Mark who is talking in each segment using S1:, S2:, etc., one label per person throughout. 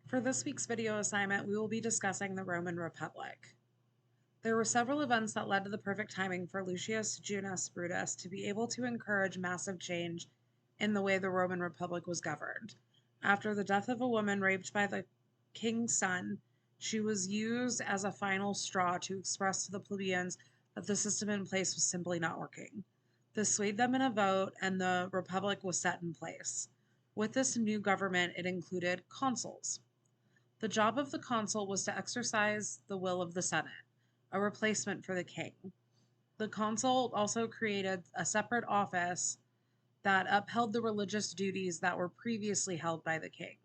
S1: For this week's video assignment, we will be discussing the Roman Republic. There were several events that led to the perfect timing for Lucius Junius Brutus to be able to encourage massive change in the way the Roman Republic was governed. After the death of a woman raped by the king's son, she was used as a final straw to express to the plebeians that the system in place was simply not working. This swayed them in a vote, and the Republic was set in place. With this new government, it included consuls. The job of the consul was to exercise the will of the Senate, a replacement for the king. The consul also created a separate office that upheld the religious duties that were previously held by the king.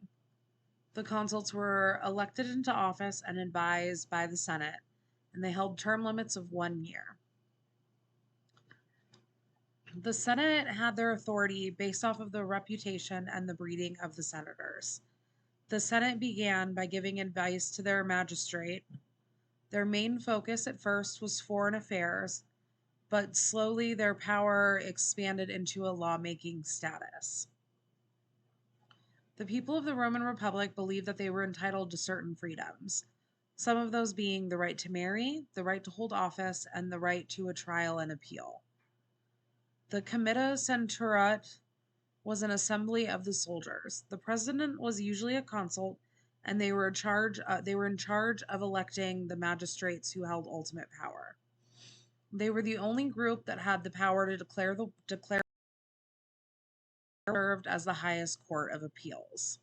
S1: The consuls were elected into office and advised by the Senate, and they held term limits of 1 year. The Senate had their authority based off of the reputation and the breeding of the senators. The Senate began by giving advice to their magistrate. Their main focus at first was foreign affairs, but slowly their power expanded into a lawmaking status. The people of the Roman Republic believed that they were entitled to certain freedoms, some of those being the right to marry, the right to hold office, and the right to a trial and appeal. The Comitia Centuriat was an assembly of the soldiers. The president was usually a consul, and they were in charge of electing the magistrates who held ultimate power. They were the only group that had the power to declare served as the highest court of appeals.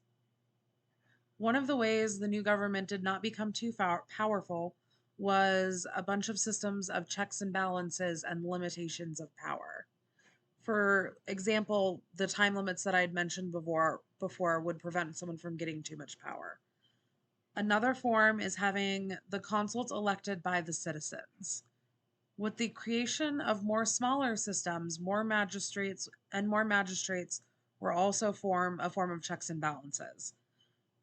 S1: One of the ways the new government did not become too powerful was a bunch of systems of checks and balances and limitations of power. For example, the time limits that I had mentioned before would prevent someone from getting too much power. Another form is having the consuls elected by the citizens. With the creation of more smaller systems, more magistrates were also a form of checks and balances.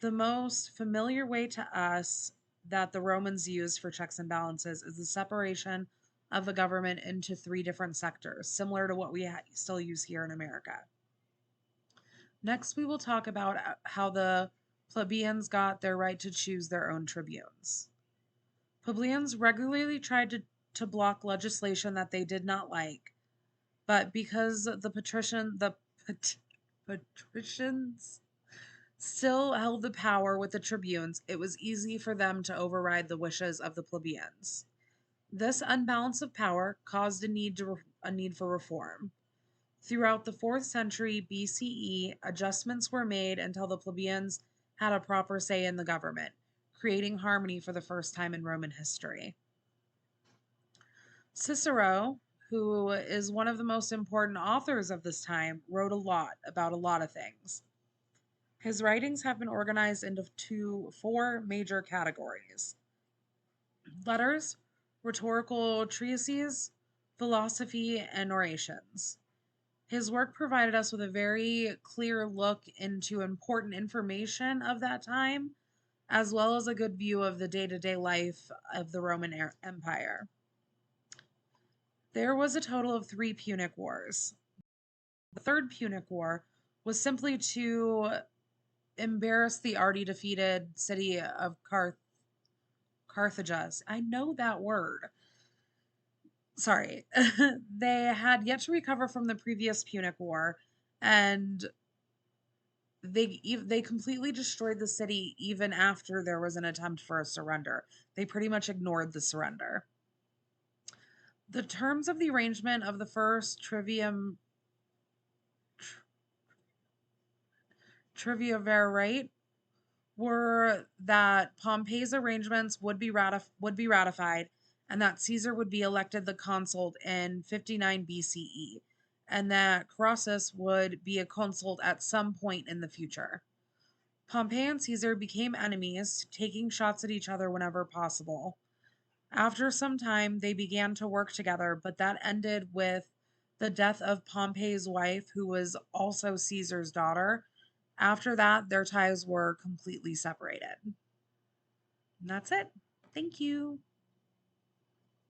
S1: The most familiar way to us that the Romans used for checks and balances is the separation of the government into 3 different sectors, similar to what we still use here in America. Next, we will talk about how the plebeians got their right to choose their own tribunes. Plebeians regularly tried to block legislation that they did not like, but because the patricians still held the power with the tribunes, it was easy for them to override the wishes of the plebeians. This unbalance of power caused a need for reform. Throughout the 4th century BCE, adjustments were made until the plebeians had a proper say in the government, creating harmony for the first time in Roman history. Cicero, who is one of the most important authors of this time, wrote a lot about a lot of things. His writings have been organized into 4 major categories: letters, rhetorical treatises, philosophy, and orations. His work provided us with a very clear look into important information of that time, as well as a good view of the day-to-day life of the Roman Empire. There was a total of 3 Punic Wars. The 3rd Punic War was simply to embarrass the already defeated city of Carthage. I know that word. Sorry. They had yet to recover from the previous Punic War, and they completely destroyed the city even after there was an attempt for a surrender. They pretty much ignored the surrender. The terms of the arrangement of the first triumvirate were that Pompey's arrangements would be ratified, and that Caesar would be elected the consul in 59 BCE, and that Crassus would be a consul at some point in the future. Pompey and Caesar became enemies, taking shots at each other whenever possible. After some time, they began to work together, but that ended with the death of Pompey's wife, who was also Caesar's daughter. After that, their ties were completely separated. And that's it. Thank you.